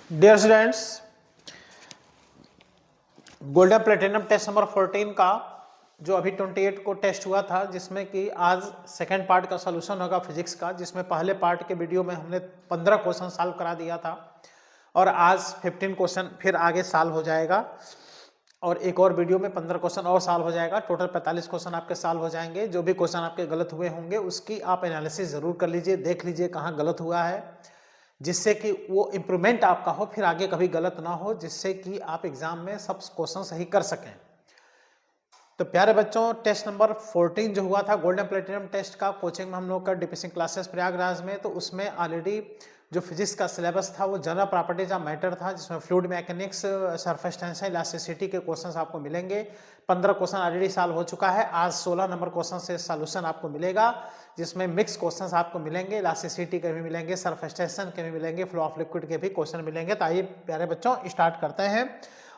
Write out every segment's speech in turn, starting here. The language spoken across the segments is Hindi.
Dear students, golden platinum test number 14 का जो अभी 28 को टेस्ट हुआ था, जिसमें कि आज सेकेंड पार्ट का सॉल्यूशन होगा फिजिक्स का, जिसमें पहले पार्ट के वीडियो में हमने 15 क्वेश्चन सॉल्व करा दिया था और आज 15 क्वेश्चन फिर आगे सॉल्व हो जाएगा और एक और वीडियो में 15 क्वेश्चन और सॉल्व हो जाएगा। टोटल 45 क्वेश्चन आपके सॉल्व हो जाएंगे। जो भी क्वेश्चन आपके गलत हुए होंगे उसकी आप एनालिसिस जरूर कर लीजिए, देख लीजिए कहाँ गलत हुआ है, जिससे कि वो इम्प्रूवमेंट आपका हो, फिर आगे कभी गलत ना हो, जिससे कि आप एग्जाम में सब क्वेश्चन सही कर सकें। तो प्यारे बच्चों, टेस्ट नंबर 14 जो हुआ था गोल्डन प्लेटिनम टेस्ट का, कोचिंग में हम लोग का डीपी सिंह क्लासेस प्रयागराज में, तो उसमें ऑलरेडी जो फिजिक्स का सिलेबस था वो जनरल प्रॉपर्टीज ऑफ मैटर था, जिसमें fluid mechanics, surface tension, elasticity के क्वेश्चंस आपको मिलेंगे। 15 क्वेश्चन ऑलरेडी सॉल्व हो चुका है। आज 16 नंबर क्वेश्चन से सॉल्यूशन आपको मिलेगा, जिसमें मिक्स क्वेश्चंस आपको मिलेंगे, इलास्टिसिटी के भी मिलेंगे, सरफेस टेंशन के भी मिलेंगे, फ्लो ऑफ लिक्विड के भी क्वेश्चन मिलेंगे। तो आइए प्यारे बच्चों स्टार्ट करते हैं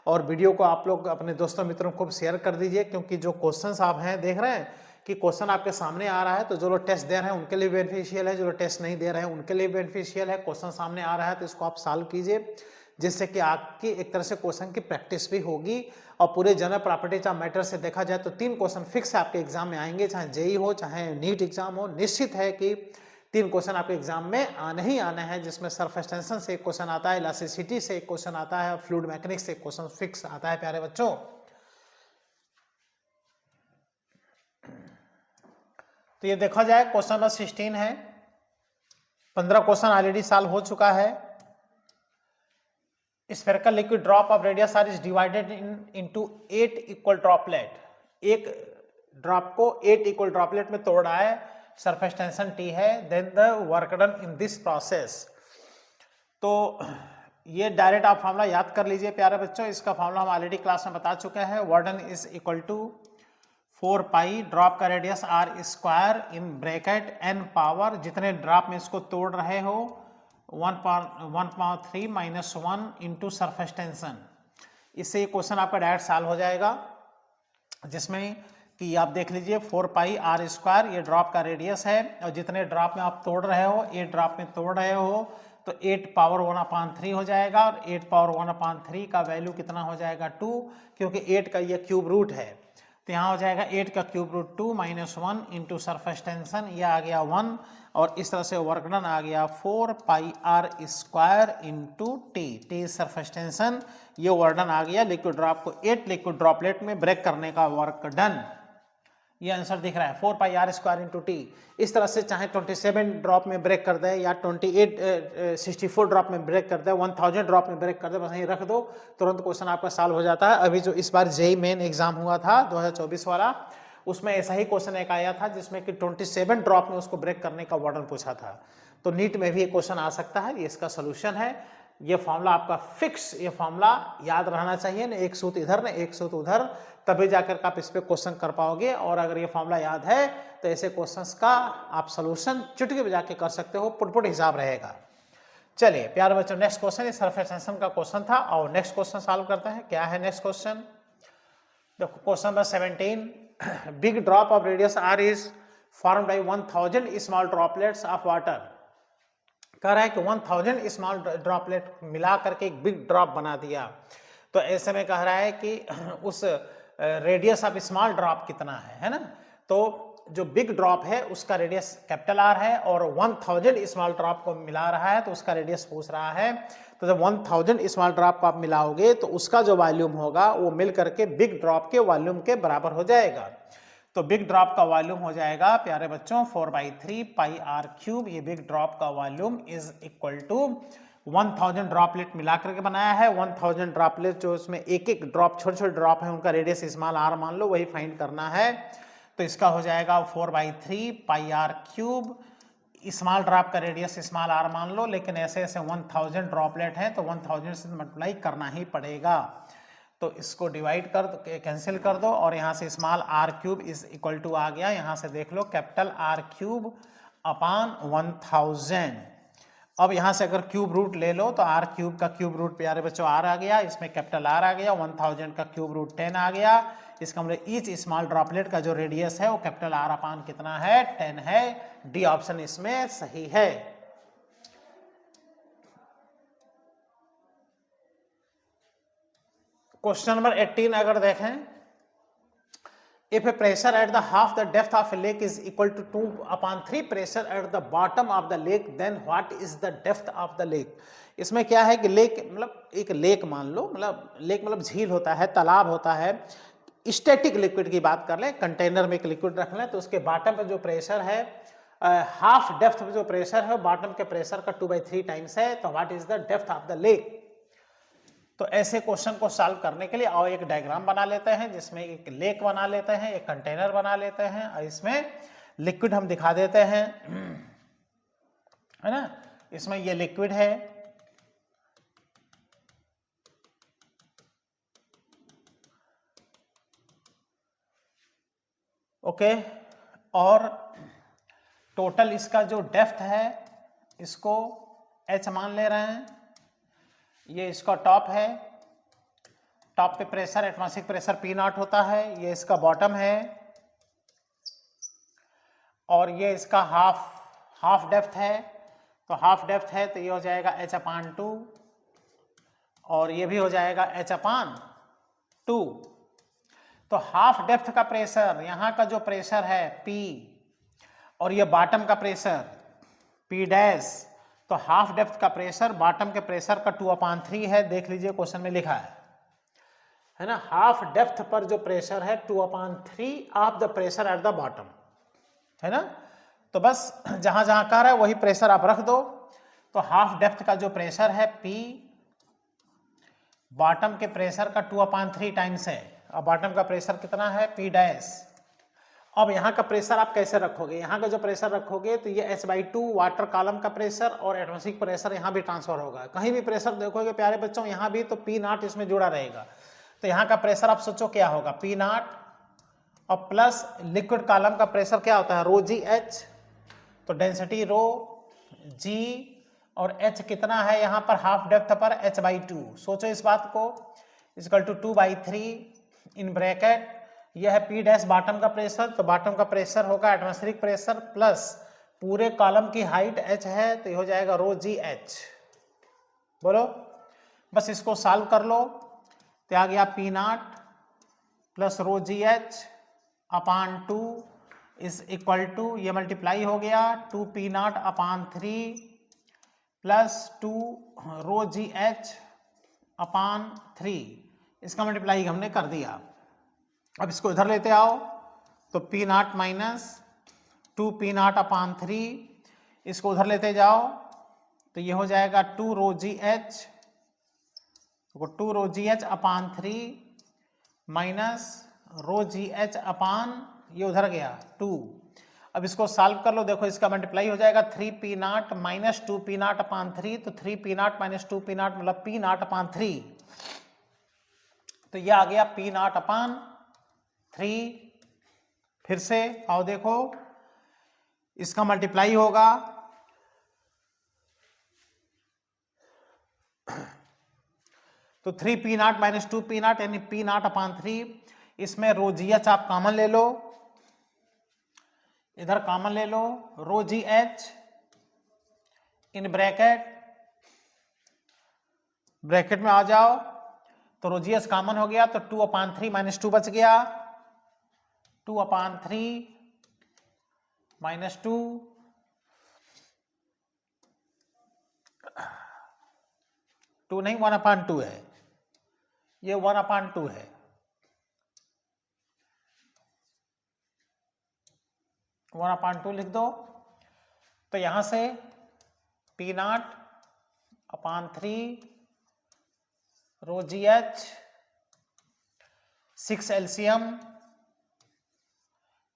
और वीडियो को आप लोग अपने दोस्तों मित्रों को शेयर कर दीजिए, क्योंकि जो क्वेश्चंस आप हैं देख रहे हैं कि क्वेश्चन आपके सामने आ रहा है, तो जो लोग टेस्ट दे रहे हैं उनके लिए बेनिफिशियल है, जो लोग टेस्ट नहीं दे रहे हैं उनके लिए बेनिफिशियल है। क्वेश्चन सामने आ रहा है तो इसको आप सॉल्व कीजिए, जिससे कि आपकी एक तरह से क्वेश्चन की प्रैक्टिस भी होगी। और पूरे जनरल प्रॉपर्टीज ऑफ मैटर से देखा जाए तो 3 क्वेश्चन फिक्स आपके एग्जाम में आएंगे, चाहे जेई हो चाहे नीट एग्जाम हो। निश्चित है कि 3 क्वेश्चन आपके एग्जाम में आने ही आने हैं, जिसमें सरफेस टेंशन से एक क्वेश्चन आता है, इलास्टिसिटी से एक क्वेश्चन आता है, फ्लूइड मैकेनिक्स से एक क्वेश्चन फिक्स आता है। प्यारे बच्चों, तो ये देखा जाए क्वेश्चन नंबर 16 है। 15 क्वेश्चन ऑलरेडी सॉल्व हो चुका है। Spherical liquid drop of radius R is divided into 8 equal droplet. एक ड्रॉप को 8 इक्वल ड्रॉपलेट में तोड़ रहा है, सरफेस टेंशन T है, then the work done in this process. तो ये डायरेक्ट आप फॉर्मूला याद कर लीजिए प्यारे बच्चों। इसका फॉर्मूला हम ऑलरेडी क्लास में बता चुके हैं। Work done is equal to 4 pi drop का radius r square in bracket n power, जितने ड्रॉप में इसको तोड़ रहे हो 1/3 माइनस 1 इंटू सरफेस टेंशन। इससे ये क्वेश्चन आपका डायरेक्ट सॉल्व हो जाएगा, जिसमें कि आप देख लीजिए 4 पाई r स्क्वायर ये ड्रॉप का रेडियस है, और जितने ड्रॉप में आप तोड़ रहे हो, 8 ड्रॉप में तोड़ रहे हो, तो 8 पावर 1/3 हो जाएगा, और 8 पावर 1/3 का वैल्यू कितना हो जाएगा 2, क्योंकि 8 का ये क्यूब रूट है। तो यहाँ हो जाएगा 8 का cube root 2 minus 1 into surface tension, यह आ गया 1, और इस तरह से वर्क डन आ गया 4 पाई r square into T surface tension. ये वर्क डन आ गया लिक्विड ड्रॉप को 8 लिक्विड ड्रॉपलेट में ब्रेक करने का वर्क डन। ये आंसर दिख रहा है 4 पाई r स्क्वायर इंटू टी। इस तरह से चाहे 27 ड्रॉप में ब्रेक कर दे, या 64 ड्रॉप में ब्रेक कर दे, 1000 ड्रॉप में ब्रेक कर दे, बस यहीं रख दो, तुरंत क्वेश्चन आपका सॉल्व हो जाता है। अभी जो इस बार जेई मेन एग्जाम हुआ था 2024 वाला, उसमें ऐसा ही क्वेश्चन एक आया था, जिसमें कि 27 ड्रॉप में उसको ब्रेक करने का वार्डन पूछा था। तो नीट में भी एक क्वेश्चन आ सकता है, ये इसका सोल्यूशन है। ये फॉर्मूला आपका फिक्स, ये फॉर्मूला याद रहना चाहिए, ना एक सूत्र इधर ना एक सूत्र उधर, तभी जाकर आप इस पे क्वेश्चन कर पाओगे। और अगर ये फॉर्मूला याद है तो ऐसे क्वेश्चंस का आप सोल्यूशन चुटकी बजा के कर सकते हो, पुटपुट हिसाब रहेगा। चलिए प्यारे बच्चों, नेक्स्ट क्वेश्चन इस सरफेस टेंशन का क्वेश्चन था, और नेक्स्ट क्वेश्चन सॉल्व करते हैं। क्या है नेक्स्ट क्वेश्चन? देखो question number 17, big drop of radius r is formed by 1000 small droplets of water. कह रहा है कि 1000 स्मॉल ड्रॉपलेट मिला करके एक बिग ड्रॉप बना दिया। तो ऐसे में कह रहा है कि उस रेडियस ऑफ स्मॉल ड्रॉप कितना है ना? तो जो बिग ड्रॉप है उसका रेडियस कैपिटल R है, और 1000 स्मॉल ड्रॉप को मिला रहा है तो उसका रेडियस पूछ रहा है। तो जब 1000 स्मॉल ड्रॉप को आप मिलाओगे तो उसका जो वॉल्यूम होगा वो मिल करके बिग ड्रॉप के वॉल्यूम के बराबर हो जाएगा। तो बिग ड्रॉप का वॉल्यूम हो जाएगा प्यारे बच्चों 4/3 पाई r क्यूब। ये बिग ड्रॉप का volume is equal to 1000 droplet मिला करके बनाया है। 1000 ड्रॉपलेट जो उसमें एक एक ड्रॉप, छोटे छोटे ड्रॉप है, उनका रेडियस स्मॉल r मान लो, वही फाइंड करना है। तो इसका हो जाएगा 4/3 pi r cube. Small drop का रेडियस स्मॉल r मान लो, लेकिन ऐसे ऐसे 1000 ड्रॉपलेट है तो 1000 से मल्टीप्लाई करना ही पड़ेगा। तो इसको डिवाइड कर दो, कैंसिल कर दो, और यहाँ से small r cube is equal to आ गया, यहाँ से देख लो कैपिटल R क्यूब अपान 1000। अब यहाँ से अगर क्यूब रूट ले लो तो r क्यूब का क्यूब रूट प्यारे बच्चों r आ गया, इसमें कैपिटल R आ गया, 1000 का क्यूब रूट 10 आ गया। इसका मतलब ईच स्मॉल ड्रॉपलेट का जो रेडियस है वो कैपिटल R अपान कितना है 10 है। डी ऑप्शन इसमें सही है। क्वेश्चन नंबर 18 अगर देखें, if a pressure at the half the depth of a lake is equal to 2/3 pressure at the bottom of the lake, then what is the depth of the lake? इसमें क्या है कि लेक मतलब एक लेक मान लो, मतलब लेक मतलब झील होता है, तालाब होता है, स्टैटिक लिक्विड की बात कर ले, कंटेनर में एक लिक्विड रख लें तो उसके बॉटम पे जो प्रेशर है, हाफ डेप्थ पे जो प्रेशर है बॉटम के प्रेशर का 2/3 टाइम्स है, तो what is the depth of the lake. तो ऐसे क्वेश्चन को सॉल्व करने के लिए आओ एक डायग्राम बना लेते हैं, जिसमें एक लेक बना लेते हैं, एक कंटेनर बना लेते हैं और इसमें लिक्विड हम दिखा देते हैं, है ना। इसमें ये लिक्विड है, ओके, और टोटल इसका जो डेप्थ है इसको h मान ले रहे हैं, ये इसका टॉप है, टॉप पे प्रेशर एटमॉस्फेरिक प्रेशर P0 होता है, ये इसका बॉटम है और ये इसका हाफ डेप्थ है, तो हाफ डेप्थ है तो ये हो जाएगा h/2 और ये भी हो जाएगा h/2। तो हाफ डेप्थ का प्रेशर, यहाँ का जो प्रेशर है P और ये बॉटम का प्रेशर P डैश, तो हाफ डेप्थ का प्रेशर बॉटम के प्रेशर का 2/3 है, देख लीजिए क्वेश्चन में लिखा है ना। हाफ डेप्थ पर जो प्रेशर है 2/3 of the pressure at the bottom, है ना। तो बस जहां जहां कह रहा है वही प्रेशर आप रख दो। तो हाफ डेप्थ का जो प्रेशर है P बॉटम के प्रेशर का 2/3 टाइम्स है, और बॉटम का प्रेशर कितना है P डैश। अब यहाँ का प्रेशर आप कैसे रखोगे, यहाँ का जो प्रेशर रखोगे तो ये h/2 वाटर कॉलम का प्रेशर और एटमॉस्फेरिक प्रेशर यहाँ भी ट्रांसफर होगा। कहीं भी प्रेशर देखोगे प्यारे बच्चों यहाँ भी तो P0 इसमें जुड़ा रहेगा। तो यहाँ का प्रेशर आप सोचो क्या होगा, P0 और प्लस लिक्विड कॉलम का प्रेशर क्या होता है ρgh, तो डेंसिटी रो g और h कितना है यहाँ पर हाफ डेप्थ पर h/2। सोचो इस बात को, इक्वल टू 2/3 इन ब्रैकेट, यह है P डैश बॉटम का प्रेशर, तो बॉटम का प्रेशर होगा एटमॉस्फेरिक प्रेशर प्लस पूरे कॉलम की हाइट h है तो ये हो जाएगा ρgh। बोलो, बस इसको सॉल्व कर लो तो आ गया P0 plus ρgh/2 is equal to, ये मल्टीप्लाई हो गया 2P0/3 प्लस 2 ρgh/3, इसका मल्टीप्लाई हमने कर दिया। अब इसको इधर लेते आओ तो P0 माइनस 2P0/3, इसको उधर लेते जाओ तो ये हो जाएगा 2 ρgh/3 माइनस ρgh/ ये उधर गया 2। अब इसको सॉल्व कर लो, देखो इसका मल्टीप्लाई हो जाएगा 3P0 माइनस 2P0/3, तो 3P0 माइनस 2P0 मतलब P0/3, तो ये आ गया P0/3। फिर से आओ देखो, इसका मल्टीप्लाई होगा तो 3P0 माइनस 2P0 यानी P0/3, इसमें ρgh आप कॉमन ले लो, इधर कॉमन ले लो, ρgh इन ब्रैकेट में आ जाओ तो ρgh कॉमन हो गया तो 2/3 माइनस 2 बच गया, 2/3 माइनस 2, टू नहीं 1/2 है, ये 1/2 है, 1/2 लिख दो। तो यहां से P0/3 ρgh 6 एलसीएम,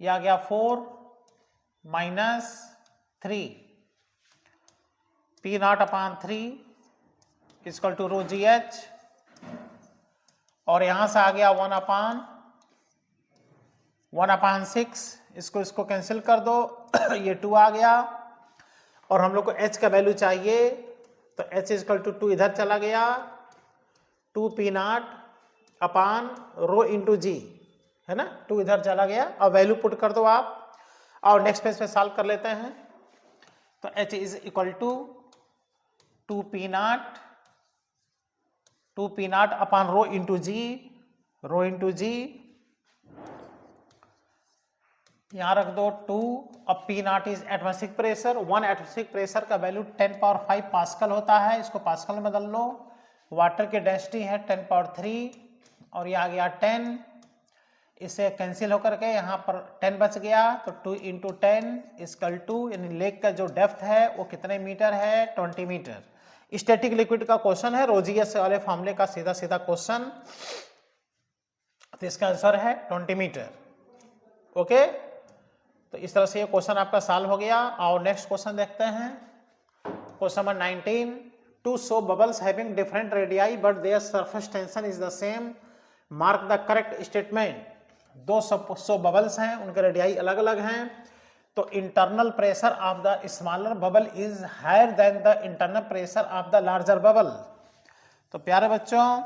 यह आ गया 4 minus 3, P0/3 equal to ρgh, और यहां से आ गया 1/6, इसको कैंसिल कर दो ये 2 आ गया, और हम लोग को h का वैल्यू चाहिए तो h इक्वल टू 2 इधर चला गया, 2P0/ρ इंटू जी, है ना, 2 इधर चला गया, और वैल्यू पुट कर दो आप, और नेक्स्ट पेज पे सॉल्व कर लेते हैं। तो h is equal to 2P0 2 P naught upon rho into G, rho into G, यहां रख दो 2। अब P naught is atmospheric pressure, 1 atmospheric pressure का वैल्यू 10 पावर 5 पास्कल होता है, इसको पास्कल में बदल लो। वाटर की डेंसिटी है 10 पावर 3 और ये आ गया 10, इसे कैंसिल होकर के यहाँ पर 10 बच गया, तो 2 इंटू 10 इक्वल टू, यानी लेक का जो डेप्थ है वो कितने मीटर है, 20 मीटर। स्टैटिक लिक्विड का क्वेश्चन है, रोजियस वाले फॉर्मूले का सीधा सीधा क्वेश्चन, तो इसका आंसर है 20 मीटर। ओके, तो इस तरह से ये क्वेश्चन आपका सॉल्व हो गया। और नेक्स्ट क्वेश्चन देखते हैं, question number 19। Two soap bubbles having different radii but their surface tension is the same, mark the correct statement. दो सो बबल्स हैं, उनके रेडियाई अलग अलग हैं, तो internal pressure of the smaller bubble is higher than the internal pressure of the larger bubble. तो प्यारे बच्चों,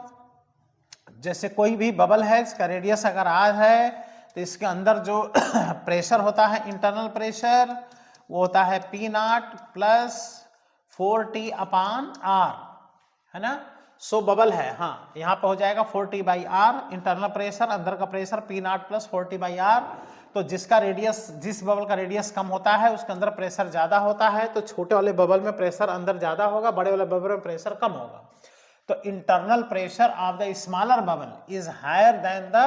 जैसे कोई भी बबल है, इसका रेडियस अगर आर है, तो इसके अंदर जो प्रेशर होता है, इंटरनल प्रेशर, वो होता है P naught plus 4T upon R, है ना। सो बबल है, हाँ, यहाँ पे हो जाएगा 4T by are, internal pressure, अंदर का pressure P naught plus 4T by R. तो जिसका रेडियस, जिस बबल का रेडियस कम होता है उसके अंदर प्रेशर ज्यादा होता है, तो छोटे वाले बबल में प्रेशर अंदर ज्यादा होगा, बड़े वाले बबल में प्रेशर कम होगा। तो internal pressure of the smaller bubble is higher than the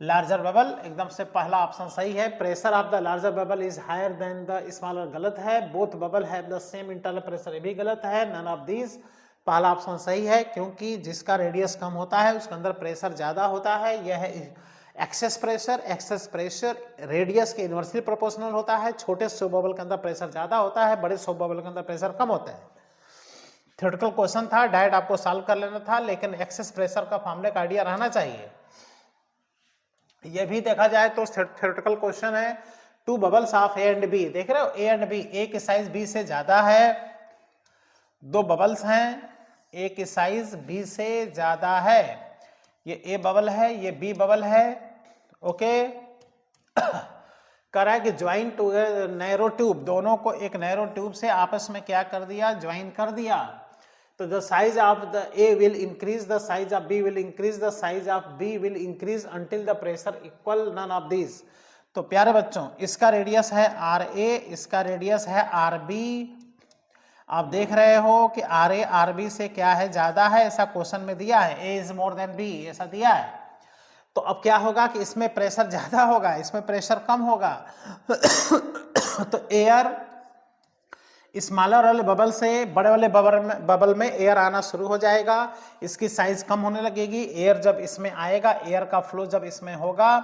larger bubble, एकदम से पहला ऑप्शन सही है। Pressure of the larger bubble is higher than the smaller गलत है। Both bubble have the same internal pressure, ये भी गलत है। नन ऑफ दीज, पहला ऑप्शन सही है, क्योंकि जिसका रेडियस कम होता है उसके अंदर प्रेशर ज्यादा होता है, यह है excess pressure. Excess pressure radius के इनवर्सली प्रोपोर्शनल होता है, छोटे सो बबल के अंदर प्रेशर ज्यादा होता है, बड़े सो बबल के अंदर प्रेशर कम होता है। थ्योरेटिकल क्वेश्चन था, डायरेक्ट आपको सॉल्व कर लेना था, लेकिन एक्सेस प्रेशर का फॉर्मूले का आइडिया रहना चाहिए। ये भी देखा जाए तो थ्योरेटिकल क्वेश्चन है, two bubbles of A and B, देख रहे हो, ए एंड बी, ए की साइज बी से ज्यादा है, दो बबल्स हैं, ए की साइज बी से ज्यादा है, ये ए बबल है, ये बी बबल है। ओके, कह रहा है कि ज्वाइन टू नैरो ट्यूब, दोनों को एक नैरो ट्यूब से आपस में क्या कर दिया, ज्वाइन कर दिया। तो the size of the A will increase, the size of B will increase, the size of B will increase until the pressure equal none of this. तो प्यारे बच्चों, इसका रेडियस है आर ए, इसका रेडियस है आर बी। आप देख रहे हो कि आर ए आर बी से क्या है, ज्यादा है, ऐसा क्वेश्चन में दिया है, ए इज मोर देन बी, ऐसा दिया है। तो अब क्या होगा कि इसमें प्रेशर ज्यादा होगा, इसमें प्रेशर कम होगा। तो एयर स्मॉलर वाले बबल से बड़े वाले बबल में एयर आना शुरू हो जाएगा, इसकी साइज कम होने लगेगी। एयर जब इसमें आएगा, एयर का फ्लो जब इसमें होगा,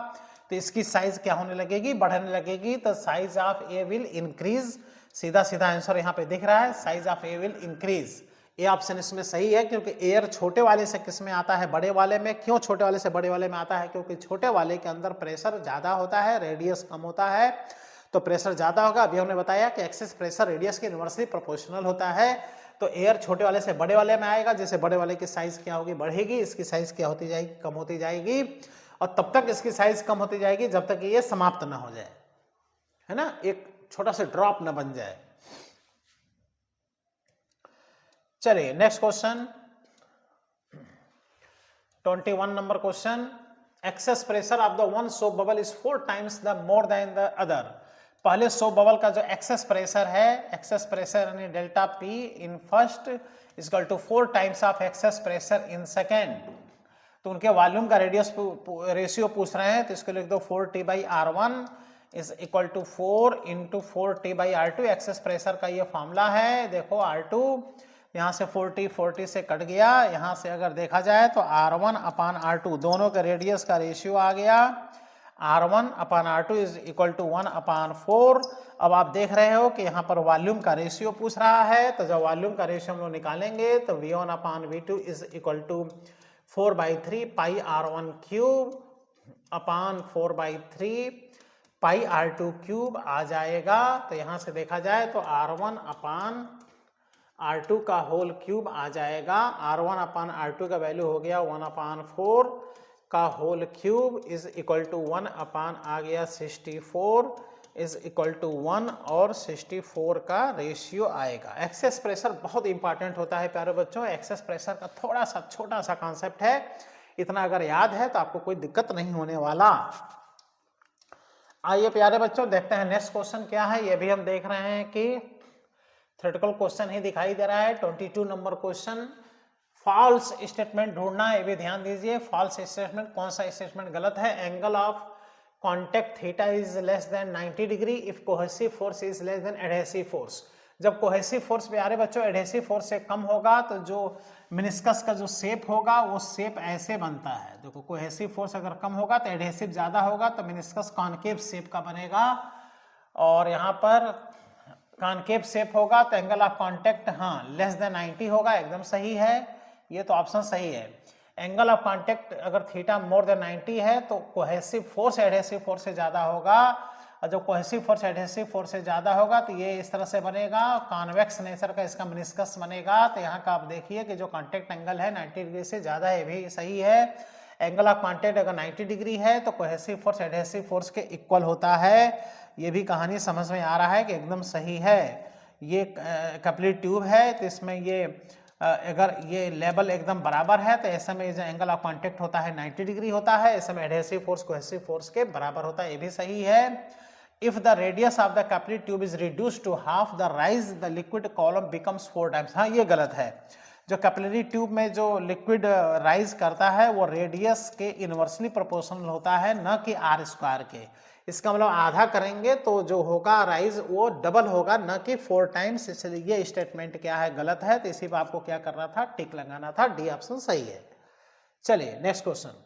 तो इसकी साइज क्या होने लगेगी, बढ़ने लगेगी। तो size of A will increase, सीधा सीधा आंसर यहाँ पे दिख रहा है, size of A will increase. A option इसमें सही है, क्योंकि एयर छोटे वाले से किस में आता है, बड़े वाले में। क्यों छोटे वाले से बड़े वाले में आता है, क्योंकि छोटे वाले के अंदर प्रेशर ज्यादा होता है, रेडियस कम होता है, तो प्रेशर ज्यादा होगा। अभी हमने बताया कि एक्सेस प्रेशर रेडियस के इनवर्सली प्रोपोर्शनल होता है। तो एयर छोटे वाले से बड़े वाले में आएगा, जैसे बड़े वाले की साइज क्या होगी, बढ़ेगी, इसकी साइज क्या होती जाएगी, कम होती जाएगी, और तब तक इसकी साइज कम होती जाएगी जब तक ये समाप्त ना हो जाए, है ना, एक छोटा सा ड्रॉप ना बन जाए। चलिए next question, 21 number question. Excess pressure of the one soap bubble is 4 times the more than the other. पहले सोप बबल का जो एक्सेस प्रेशर है, एक्सेस प्रेशर यानी delta P in first is equal to 4 times of excess pressure in second. तो उनके वॉल्यूम का रेडियस रेशियो पूछ रहे हैं, तो इसको लिख दो 4T by R1 is equal to 4 into 4T by R2। Excess pressure का ये फॉर्मूला है, देखो R2 यहाँ से 40 से कट गया, यहाँ से अगर देखा जाए तो R1 अपान R2 दोनों के रेडियस का रेशियो आ गया, R1 upon R2 is equal to 1 upon 4। अब आप देख रहे हो कि यहाँ पर वॉल्यूम का रेशियो पूछ रहा है, तो जब वॉल्यूम का रेशियो हम लोग निकालेंगे तो V1 upon V2 is equal to 4/3 pi R1 cube upon 4/3 pi R2 cube आ जाएगा। तो यहाँ से देखा जाए तो R1 अपान R2 का होल क्यूब आ जाएगा। R1 अपान R2 का वैल्यू हो गया 1/4 का whole cube is equal to 1 upon आ गया 64 इज इक्वल टू 1 और 64 का रेशियो आएगा। एक्सेस प्रेशर बहुत इंपॉर्टेंट होता है प्यारे बच्चों। एक्सेस प्रेशर का थोड़ा सा छोटा सा कॉन्सेप्ट है, इतना अगर याद है तो आपको कोई दिक्कत नहीं होने वाला। आइए प्यारे बच्चों देखते हैं नेक्स्ट क्वेश्चन क्या है। ये भी हम देख रहे हैं कि थ्योरेटिकल क्वेश्चन ही दिखाई दे रहा है। 22 नंबर क्वेश्चन, फॉल्स स्टेटमेंट ढूंढना है, ये भी ध्यान दीजिए। फॉल्स स्टेटमेंट, कौन सा स्टेटमेंट गलत है? Angle of contact theta is less than 90 degree if cohesive force is less than adhesive force. जब कोहेसिव फोर्स प्यारे बच्चों एडहेसिव फोर्स से कम होगा तो जो मिनिस्कस का जो शेप होगा वो शेप ऐसे बनता है। देखो कोहेसिव फोर्स अगर कम होगा तो एडहेसिव ज्यादा होगा तो मिनिस्कस कॉनकेव शेप का बनेगा, और यहाँ पर कॉनकेव शेप होगा तो angle of contact less than 90 होगा। एकदम सही है, ये तो ऑप्शन सही है। एंगल ऑफ कॉन्टेक्ट अगर थीटा मोर देन 90 है तो कोहेसिव फोर्स एडहेसिव फोर्स से ज्यादा होगा, और जब कोहेसिव फोर्स एडहेसिव फोर्स से ज्यादा होगा तो ये इस तरह से बनेगा, कॉन्वेक्स नेचर का इसका मेनिस्कस बनेगा। तो यहाँ का आप देखिए कि जो कॉन्टेक्ट एंगल है 90 डिग्री से ज्यादा है, भी सही है। एंगल ऑफ कॉन्टेक्ट अगर 90 डिग्री है तो कोहेसिव फोर्स एडहेसिव फोर्स के इक्वल होता है। ये भी कहानी समझ में आ रहा है कि एकदम सही है। ये कैपिलरी ट्यूब है तो इसमें ये अगर ये लेवल एकदम बराबर है तो ऐसे में जो एंगल ऑफ कॉन्टेक्ट होता है 90 डिग्री होता है, ऐसे में एडहेसिव फोर्स कोहेसिव फोर्स के बराबर होता है, ये भी सही है। If the radius of the capillary tube is reduced to half the rise the liquid column becomes 4 times. हाँ ये गलत है। जो कैपिलरी ट्यूब में जो लिक्विड राइज करता है वो रेडियस के इनवर्सली प्रोपोर्शनल होता है, न कि आर स्क्वायर के। इसका मतलब आधा करेंगे तो जो होगा राइज वो डबल होगा, न कि 4 टाइम्स। इसलिए ये स्टेटमेंट क्या है? गलत है। तो इसी पर आपको क्या करना था? टिक लगाना था। डी ऑप्शन सही है। चलिए next question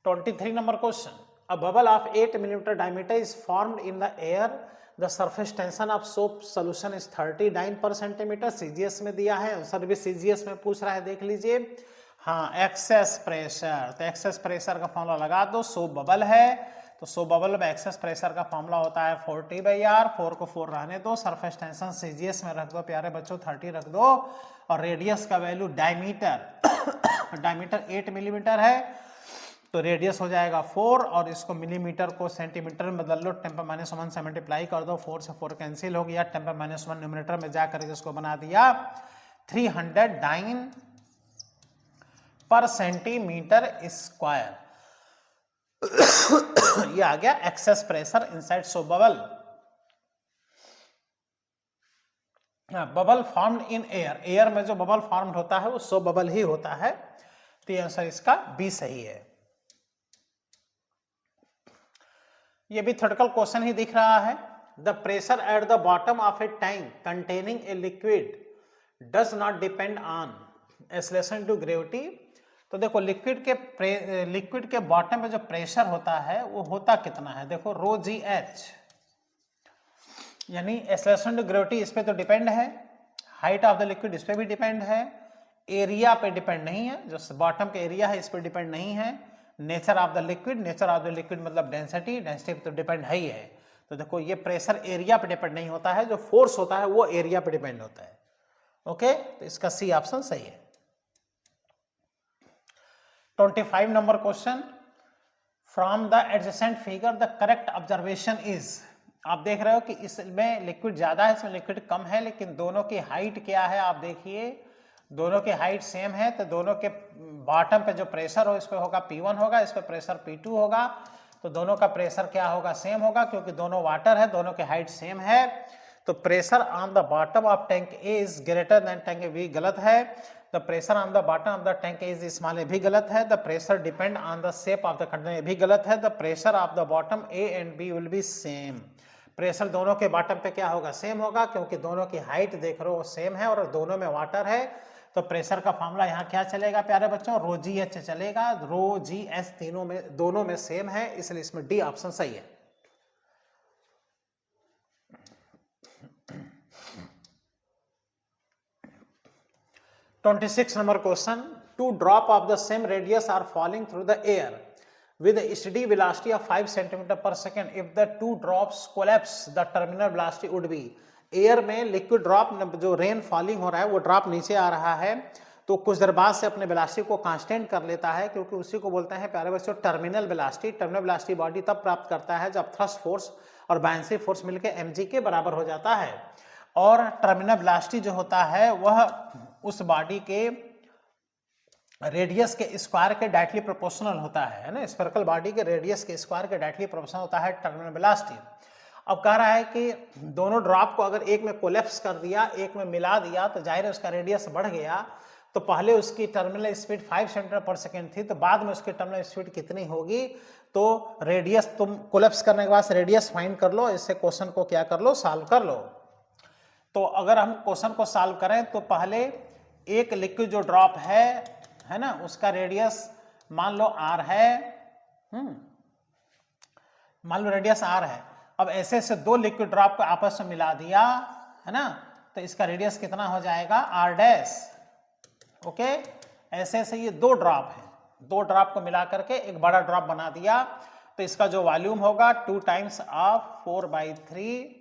23 number question, a bubble of 8 millimetre diameter is formed in the air, the surface tension of soap solution is 39 पर सेंटीमीटर। सीजीएस में दिया है, आंसर भी सीजीएस में पूछ रहा है, देख लीजिए। हाँ एक्सेस प्रेशर, तो एक्सेस प्रेशर का फॉर्मूला लगा दो। सोप बबल है तो सोप बबल में एक्सेस प्रेशर का फॉर्मूला होता है 40/R। 4 को 4 रहने दो। सरफेस टेंशन सीजीएस में रख दो प्यारे बच्चों, 30 रख दो। और रेडियस का वैल्यू डायमीटर डायमीटर 8 मिलीमीटर है तो रेडियस हो जाएगा 4, और इसको मिलीमीटर को सेंटीमीटर में बदल लो। 10⁻⁻1 से मल्टीप्लाई कर दो, 4 से 4 कैंसिल हो गया। 10⁻⁻1 न्यूमरेटर में जाकर इसको बना दिया 309 पर सेंटीमीटर स्क्वायर। ये आ गया excess pressure inside soap bubble. Bubble formed in air, air में जो बबल फॉर्म्ड होता है वो सोप बबल ही होता है। तो ये आंसर इसका बी सही है। ये भी थ्योरेटिकल क्वेश्चन ही दिख रहा है। The pressure at the bottom of a tank containing a liquid does not depend on acceleration to gravity. तो देखो लिक्विड के बॉटम में जो प्रेशर होता है वो होता कितना है? देखो रो जी एच, यानी एक्सेलरेशन टू ग्रेविटी इस पे तो डिपेंड है, हाइट ऑफ द लिक्विड इस पे भी डिपेंड है, एरिया पे डिपेंड नहीं है, जो बॉटम का एरिया है इस पे डिपेंड नहीं है, nature of the liquid, nature of the liquid मतलब डेंसिटी, डेंसिटी पे तो डिपेंड है ही है। तो देखो ये प्रेशर एरिया पे डिपेंड नहीं होता है, जो फोर्स होता है वो एरिया पे डिपेंड होता है। ओके, तो इसका सी ऑप्शन सही है। 25 number question, from the adjacent figure the correct observation is. आप देख रहे हो कि इसमें लिक्विड ज्यादा है, इसमें लिक्विड कम है, लेकिन दोनों की हाइट क्या है? आप देखिए दोनों की हाइट सेम है, तो दोनों के बॉटम पे जो प्रेशर हो इस पे होगा P1 होगा, इस पे प्रेशर P2 होगा। तो दोनों का प्रेशर क्या होगा? सेम होगा, क्योंकि दोनों वाटर है, दोनों की हाइट सेम है। तो pressure on the bottom of tank A is greater than tank B गलत है। The pressure on the bottom of the tank A is small, भी गलत है। The pressure depend on the shape of the container, भी गलत है। The pressure of the bottom A and B will be same, pressure दोनों के बॉटम पे क्या होगा? सेम होगा, क्योंकि दोनों की हाइट देख रहे हो सेम है और दोनों में वाटर है। तो प्रेशर का फॉर्मूला यहाँ क्या चलेगा प्यारे बच्चों? रो जी एच चलेगा। रो जी एच तीनों में, दोनों में सेम है, इसलिए इसमें डी ऑप्शन सही है। (26 number question, two drop of the same radius R falling through the air with a steady velocity of 5 cm per second. If the two drops collapse, the terminal velocity would be। Air में लिक्विड ड्रॉप, जो रेन फॉलिंग हो रहा है वो ड्रॉप नीचे आ रहा है, तो कुछ देर बाद से अपने वेलोसिटी को कांस्टेंट कर लेता है, क्योंकि उसी को बोलते हैं प्यारे बच्चों terminal velocity. Terminal velocity body तब प्राप्त करता है जब थ्रस्ट फोर्स और बायंसी फोर्स मिलकर mg के बराबर हो जाता है। और टर्मिनल वेलोसिटी जो होता है वह उस बॉडी के रेडियस के स्क्वायर के डायरेक्टली प्रोपोर्शनल होता है ना। स्फेरिकल बॉडी के रेडियस के स्क्वायर के डायरेक्टली प्रोपोर्शनल होता है टर्मिनल वेलोसिटी। अब कह रहा है कि दोनों ड्रॉप को अगर एक में कोलैप्स कर दिया, एक में मिला दिया, तो जाहिर है उसका रेडियस बढ़ गया। तो पहले उसकी टर्मिनल स्पीड 5 सेंटीमीटर पर सेकेंड थी, तो बाद में उसकी टर्मिनल स्पीड कितनी होगी? तो रेडियस तुम कोलैप्स करने के बाद रेडियस फाइंड कर लो, इससे क्वेश्चन को क्या कर लो, सॉल्व कर लो। तो अगर हम क्वेश्चन को सॉल्व करें तो पहले एक लिक्विड जो ड्रॉप है ना, उसका रेडियस मान लो r है, मान लो रेडियस r है। अब ऐसे से दो लिक्विड ड्रॉप को आपस में मिला दिया है ना, तो इसका रेडियस कितना हो जाएगा, r डैश। ओके, ऐसे से ये दो ड्रॉप है, दो ड्रॉप को मिला करके एक बड़ा ड्रॉप बना दिया, तो इसका जो वॉल्यूम होगा 2 times of 4/3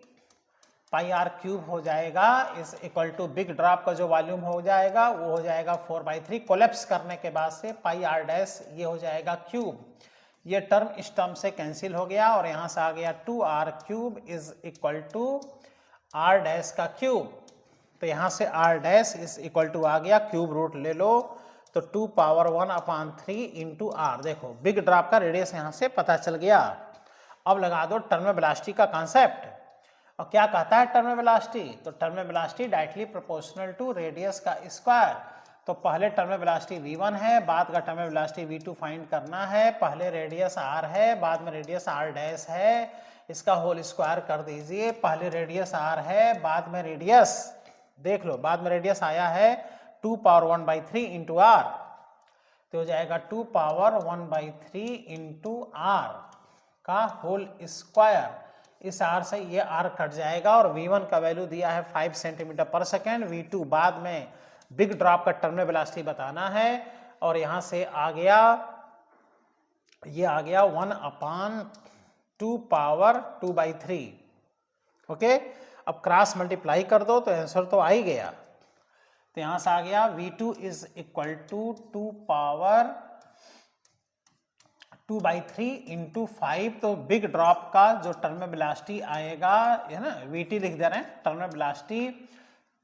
pi R cube हो जाएगा, is equal to big drop का जो वॉल्यूम हो जाएगा वो हो जाएगा 4/3। कोलैप्स करने के बाद से पाई आर डैश ये हो जाएगा क्यूब। ये टर्म इस टर्म से कैंसिल हो गया और यहां से आ गया 2r cube is equal to r dash का क्यूब। तो यहां से r dash is equal to आ गया, क्यूब रूट ले लो तो 2 पावर 1/3 इंटू r। देखो बिग ड्रॉप का रेडियस यहां से पता चल गया। अब लगा दो टर्मिनल वेलोसिटी का कॉन्सेप्ट। और क्या कहता है टर्मिनल वेलोसिटी? तो terminal velocity directly proportional to radius का स्क्वायर। तो पहले टर्मिनल वेलोसिटी v1 है, बाद का टर्मिनल वेलोसिटी v2 फाइंड करना है। पहले रेडियस r है, बाद में रेडियस r डैश है, इसका होल स्क्वायर कर दीजिए। पहले रेडियस r है, बाद में रेडियस देख लो, बाद में रेडियस आया है 2 पावर 1/3 इंटू r, तो हो जाएगा 2 पावर 1/3 इंटू r का होल स्क्वायर। इस r से ये r कट जाएगा और v1 का वैल्यू दिया है 5 सेंटीमीटर पर सेकेंड, v2 बाद में बिग ड्रॉप का टर्मिनल वेलोसिटी बताना है। और यहां से आ गया, ये आ गया 1/2 पावर 2/3। ओके, अब क्रॉस मल्टीप्लाई कर दो तो आंसर तो आ ही गया। तो यहां से आ गया v2 is equal to 2 power 2/3 into 5। तो बिग ड्रॉप का जो टर्मिनल वेलोसिटी आएगा है ना, vt लिख दे रहे हैं, टर्मिनल वेलोसिटी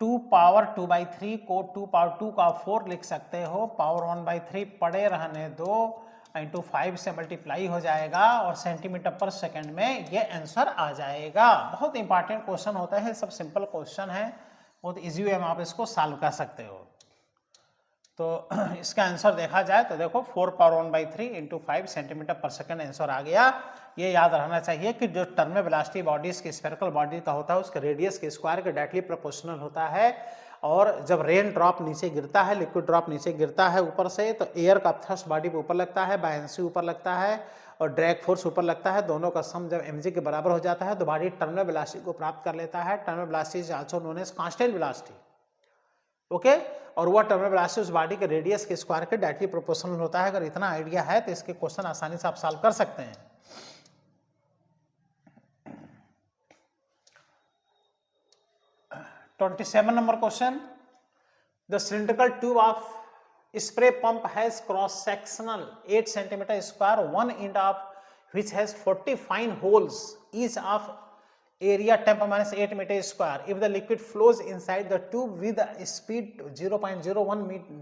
2 पावर 2/3 को 2 पावर 2 का 4 लिख सकते हो, पावर 1/3 पड़े रहने दो, इंटू 5 से मल्टीप्लाई हो जाएगा और सेंटीमीटर पर सेकंड में ये आंसर आ जाएगा। बहुत इंपॉर्टेंट क्वेश्चन होता है, सब सिंपल क्वेश्चन है, बहुत इजी वे में आप इसको सॉल्व कर सकते हो। तो इसका आंसर देखा जाए तो देखो 4 पावर 1/3 इंटू 5 सेंटीमीटर पर सेकंड आंसर आ गया। ये याद रखना चाहिए कि जो टर्मिनल वेलोसिटी बॉडीज की स्फेरिकल बॉडी का होता है उसके रेडियस के स्क्वायर के डायरेक्टली प्रोपोर्शनल होता है। और जब रेन ड्रॉप नीचे गिरता है, लिक्विड ड्रॉप नीचे गिरता है ऊपर से, तो एयर का थ्रस्ट बॉडी पे ऊपर लगता है, बायंसी ऊपर लगता है और ड्रैग फोर्स ऊपर लगता है। दोनों का सम जब mg के बराबर हो जाता है तो बॉडी टर्मिनल वेलोसिटी को प्राप्त कर लेता है। Terminal velocity is also known as constant velocity. Okay, और वह टर्मिनल वेलोसिटी उस बॉडी के रेडियस के स्क्वायर के डायरेक्टली प्रोपोर्शनल होता है। अगर इतना आइडिया है तो इसके क्वेश्चन आसानी से आप सॉल्व कर सकते हैं। (27) number question. The cylindrical tube of spray pump has cross sectional 8 centimeter square, one end of which has 40 fine holes, each of area 10⁻8 meter square. If the liquid flows inside the tube with a speed 0.01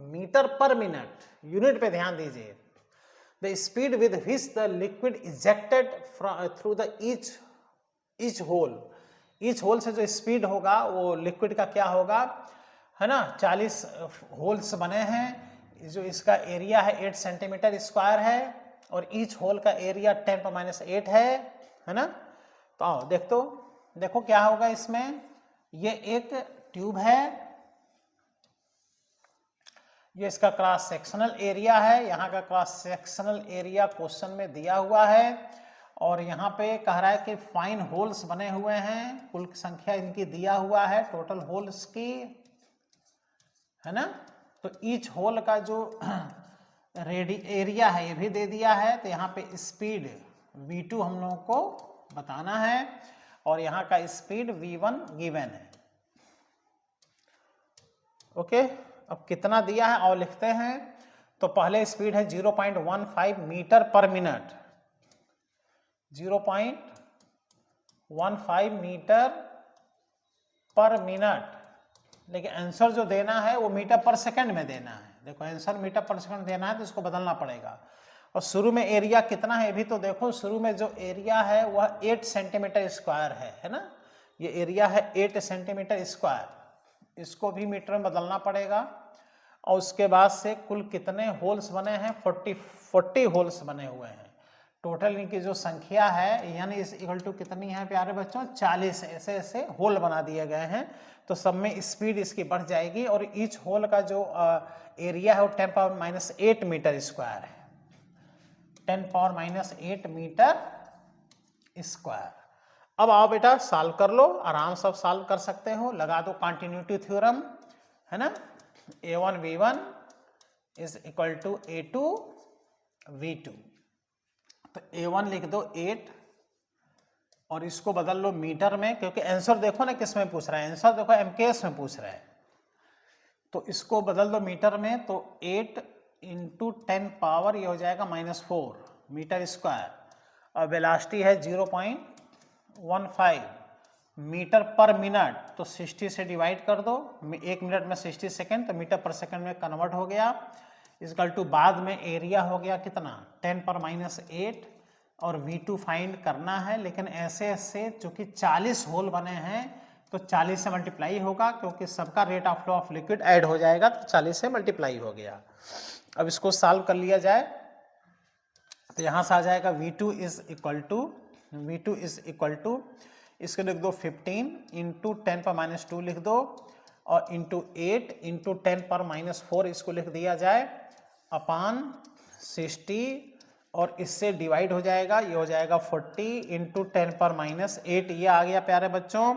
meter per minute, unit पे ध्यान दीजिए, the speed with which the liquid ejected through the each hole, each hole से जो स्पीड होगा वो लिक्विड का क्या होगा, है ना, 40 होल्स बने हैं, जो इसका एरिया है 8 सेंटीमीटर स्क्वायर है और ईच होल का एरिया 10⁻8 है ना। तो आओ देखो क्या होगा इसमें। ये एक ट्यूब है, ये इसका क्रॉस सेक्शनल एरिया है, यहाँ का क्रॉस सेक्शनल एरिया क्वेश्चन में दिया हुआ है और यहाँ पे कह रहा है कि फाइन होल्स बने हुए हैं, कुल संख्या इनकी दिया हुआ है टोटल होल्स की, है ना। तो ईच होल का जो एरिया है ये भी दे दिया है। तो यहाँ पे स्पीड v2 हम लोगों को बताना है और यहाँ का स्पीड v1 गिवन है। ओके, अब कितना दिया है और लिखते हैं। तो पहले स्पीड है 0.15 metre per minute, 0.15 metre per minute, लेकिन आंसर जो देना है वो मीटर पर सेकंड में देना है। देखो आंसर मीटर पर सेकंड देना है तो इसको बदलना पड़ेगा। और शुरू में एरिया कितना है भी तो देखो, शुरू में जो एरिया है वह 8 सेंटीमीटर स्क्वायर है ना, ये एरिया है 8 सेंटीमीटर स्क्वायर, इसको भी मीटर में बदलना पड़ेगा। और उसके बाद से कुल कितने होल्स बने हैं, 40 होल्स बने हुए हैं। टोटल इनकी जो संख्या है यानी इस इक्वल टू कितनी है प्यारे बच्चों, 40 ऐसे ऐसे होल बना दिए गए हैं। तो सब में स्पीड इसकी बढ़ जाएगी और ईच होल का जो एरिया है वो 10⁻⁸ मीटर स्क्वायर है, 10⁻⁸ मीटर स्क्वायर। अब आओ बेटा सॉल्व कर लो, आराम से सॉल्व कर सकते हो, लगा दो कंटिन्यूटी थ्योरम, है ना। a1 v1 is equal to a2 v2। तो a1 लिख दो 8 और इसको बदल लो मीटर में, क्योंकि आंसर देखो ना किस में पूछ रहा है, आंसर देखो MKS में पूछ रहा है। तो इसको बदल दो मीटर में, तो 8 इंटू 10 पावर ये हो जाएगा -4 मीटर स्क्वायर। और वेलोसिटी है 0.15 मीटर पर मिनट, तो 60 से डिवाइड कर दो, 1 मिनट में 60 सेकेंड, तो मीटर पर सेकेंड में कन्वर्ट हो गया। इक्वल टू बाद में एरिया हो गया कितना, 10⁻⁸ और V2 फाइंड करना है। लेकिन ऐसे ऐसे चूंकि 40 होल बने हैं तो 40 से मल्टीप्लाई होगा, क्योंकि सबका rate of flow of liquid add हो जाएगा, तो 40 से मल्टीप्लाई हो गया। अब इसको सॉल्व कर लिया जाए तो यहाँ से आ जाएगा V2 इज इक्वल टू इसको लिख दो 15 इंटू 10⁻⁻2 लिख दो, और इंटू 8 इंटू 10⁻⁻4 इसको लिख दिया जाए अपान 60, और इससे डिवाइड हो जाएगा, ये हो जाएगा 40 इंटू 10⁻⁸ ये आ गया प्यारे बच्चों।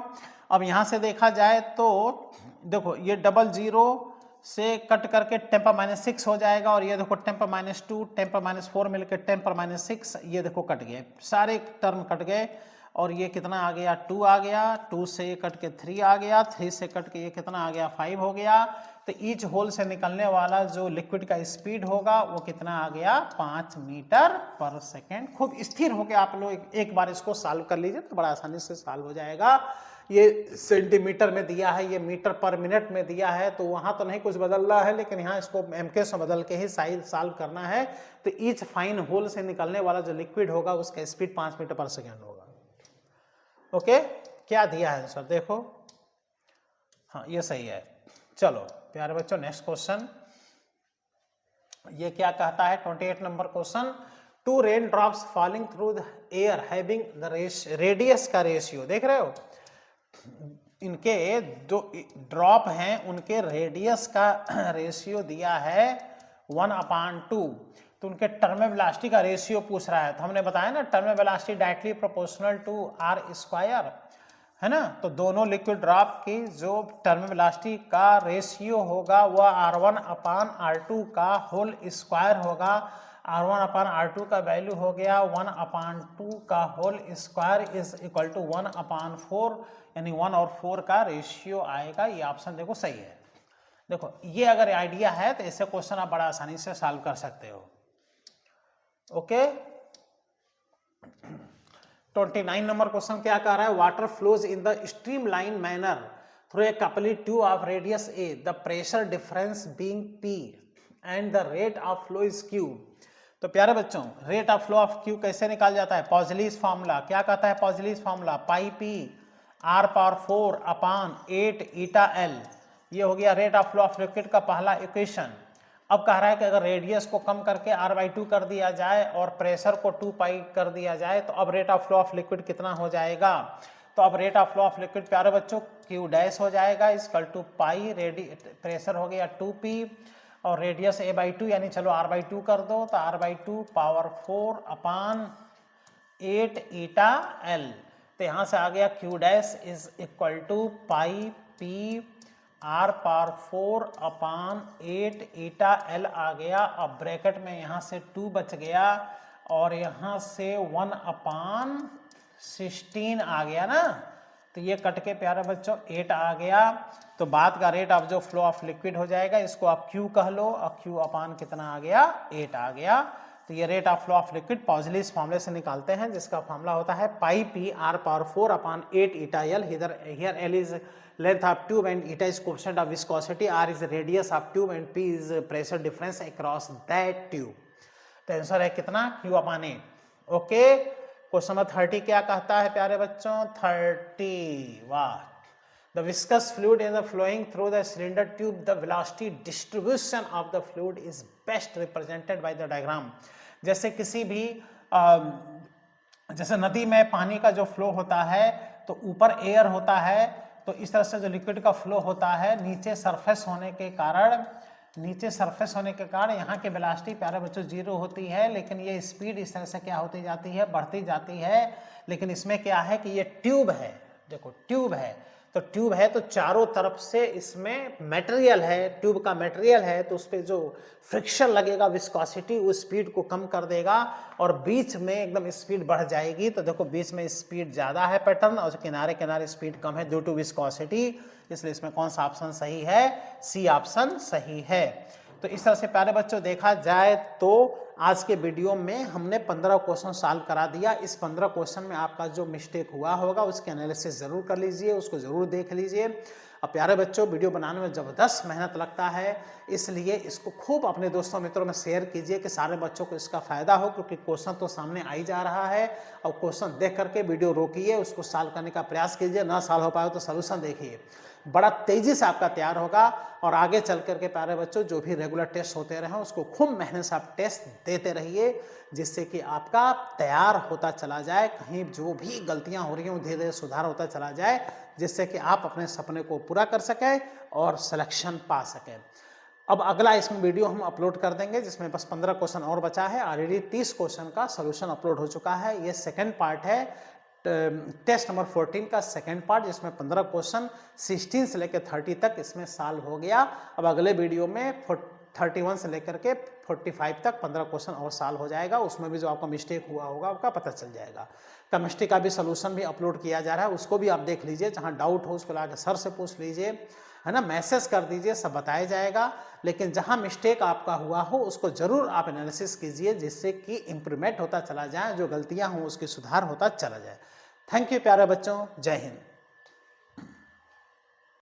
अब यहाँ से देखा जाए तो देखो ये 00 से कट करके 10⁻⁶ हो जाएगा, और ये देखो 10⁻�2 10⁻⁴ मिलकर 10⁻⁶, ये देखो कट गए, सारे टर्म कट गए। और ये कितना आ गया, 2 आ गया, 2 से ये कट के 3 आ गया, 3 से कट के ये कितना आ गया, 5 हो गया। तो ईच होल से निकलने वाला जो लिक्विड का स्पीड होगा वो कितना आ गया, 5 मीटर पर सेकेंड। खूब स्थिर होकर आप लोग एक बार इसको सॉल्व कर लीजिए तो बड़ा आसानी से सॉल्व हो जाएगा। ये सेंटीमीटर में दिया है, ये मीटर पर मिनट में दिया है, तो वहां तो नहीं कुछ बदलना है, लेकिन यहाँ इसको MKS में बदल के ही सॉल्व करना है। तो ईच फाइन होल से निकलने वाला जो लिक्विड होगा उसका स्पीड 5 मीटर पर सेकेंड होगा। ओके, क्या दिया है आंसर देखो, हाँ ये सही है। चलो प्यारे बच्चों नेक्स्ट क्वेश्चन, ये क्या कहता है 28 number question. 2 rain drops falling through the air having the radius का रेशियो, देख रहे हो इनके जो ड्रॉप हैं उनके रेडियस का रेशियो दिया है 1/2, तो उनके टर्म वेलोसिटी का रेशियो पूछ रहा है। तो हमने बताया ना term velocity directly proportional to r², है ना। तो दोनों लिक्विड ड्रॉप की जो टर्म वेलोसिटी का रेशियो होगा वह r1/r2 का होल स्क्वायर होगा। r1/r2 का वैल्यू हो गया 1/2 का whole square is equal to 1/4, यानी 1 और 4 का रेशियो आएगा। ये ऑप्शन देखो सही है। देखो ये अगर आइडिया है तो ऐसे क्वेश्चन आप बड़ा आसानी से सॉल्व कर सकते हो। ओके, 29 नंबर क्वेश्चन क्या कह रहा है, water flows in the streamline manner through a coupling tube of radius a, the pressure difference being p and the rate of flow is q। तो प्यारे बच्चों rate of flow of q कैसे निकाल जाता है, पॉजलीज फार्मूला क्या कहता है, पॉजलीज फार्मूला पाई p r⁴/8 ईटा l, ये हो गया rate of flow of liquid का पहला इक्वेशन। अब कह रहा है कि अगर रेडियस को कम करके r/2 कर दिया जाए और प्रेशर को 2 पाई कर दिया जाए तो अब rate of flow of liquid कितना हो जाएगा। तो अब rate of flow of liquid प्यारे बच्चों q डैश हो जाएगा इक्वल टू पाई, प्रेशर हो गया 2p और रेडियस a/2, यानी चलो r/2 कर दो, तो r/2 पावर 4/8 ईटा l। तो यहाँ से आ गया q dash is equal to pi p r⁴/8 eta l आ गया। अब ब्रैकेट में यहाँ से 2 बच गया और यहाँ से 1/16 आ गया ना, तो ये कट के प्यारे बच्चों 8 आ गया। तो बाद का रेट ऑफ जो फ्लो ऑफ लिक्विड हो जाएगा, इसको आप Q कह लो, और Q अपान कितना आ गया, 8 आ गया। तो ये rate of flow of liquid Poiseuille's फॉर्मूले से निकालते हैं, जिसका फॉर्मूला होता है pi P R power 4 upon 8 eta L. Here L is length of tube and eta is coefficient of viscosity, r is radius of tube and p is pressure difference across that tube। तो आंसर है कितना, Q अपान 8। ओके, क्वेश्चन नंबर 30 क्या कहता है प्यारे बच्चों, 30 वाह, the viscous fluid is flowing through the cylinder tube, the velocity distribution of the fluid is best represented by the diagram। जैसे किसी भी जैसे नदी में पानी का जो फ्लो होता है तो ऊपर एयर होता है, तो इस तरह से जो लिक्विड का फ्लो होता है नीचे सरफेस होने के कारण यहाँ के वेलोसिटी प्यारे बच्चों 0 होती है, लेकिन ये स्पीड इस तरह से क्या होती जाती है, बढ़ती जाती है। लेकिन इसमें क्या है कि ये ट्यूब है, देखो ट्यूब है, तो ट्यूब है तो चारों तरफ से इसमें मटेरियल है, ट्यूब का मटेरियल है, तो उस पर जो फ्रिक्शन लगेगा, विस्कोसिटी उस स्पीड को कम कर देगा और बीच में एकदम स्पीड बढ़ जाएगी। तो देखो बीच में स्पीड ज़्यादा है पैटर्न, और किनारे किनारे स्पीड कम है ड्यू टू विस्कोसिटी, इसलिए इसमें कौन सा ऑप्शन सही है, सी ऑप्शन सही है। तो इस तरह से प्यारे बच्चों देखा जाए तो आज के वीडियो में हमने 15 क्वेश्चन सॉल्व करा दिया। इस 15 क्वेश्चन में आपका जो मिस्टेक हुआ होगा उसके एनालिसिस जरूर कर लीजिए, उसको जरूर देख लीजिए। अब प्यारे बच्चों वीडियो बनाने में ज़बरदस्त मेहनत लगता है, इसलिए इसको खूब अपने दोस्तों मित्रों में शेयर कीजिए कि सारे बच्चों को इसका फ़ायदा हो, क्योंकि क्वेश्चन तो सामने आ ही जा रहा है। और क्वेश्चन देख करके वीडियो रोकिए, उसको सॉल्व करने का प्रयास कीजिए, ना सॉल्व हो पाए तो सोल्यूशन देखिए, बड़ा तेजी से आपका तैयार होगा। और आगे चल करके प्यारे बच्चों जो भी रेगुलर टेस्ट होते रहे उसको खूब मेहनत से आप टेस्ट देते रहिए, जिससे कि आपका तैयार होता चला जाए, कहीं जो भी गलतियां हो रही हैं धीरे धीरे सुधार होता चला जाए, जिससे कि आप अपने सपने को पूरा कर सकें और सिलेक्शन पा सकें। अब अगला इसमें वीडियो हम अपलोड कर देंगे, जिसमें बस 15 क्वेश्चन और बचा है। ऑलरेडी 30 क्वेश्चन का सोल्यूशन अपलोड हो चुका है। ये सेकेंड पार्ट है टेस्ट नंबर 14 का सेकेंड पार्ट, जिसमें 15 क्वेश्चन 16 से लेकर 30 तक इसमें सॉल्व हो गया। अब अगले वीडियो में 31 से लेकर के 45 तक 15 क्वेश्चन और सॉल्व हो जाएगा, उसमें भी जो आपका मिस्टेक हुआ होगा आपका पता चल जाएगा। केमिस्ट्री का भी सोल्यूशन भी अपलोड किया जा रहा है, उसको भी आप देख लीजिए, जहाँ डाउट हो उसको लाके सर से पूछ लीजिए, है ना, मैसेज कर दीजिए, सब बताया जाएगा। लेकिन जहाँ मिस्टेक आपका हुआ हो उसको जरूर आप एनालिसिस कीजिए, जिससे कि इम्प्रूवमेंट होता चला जाए, जो गलतियाँ हों उसकी सुधार होता चला जाए। थैंक यू प्यारे बच्चों, जय हिंद।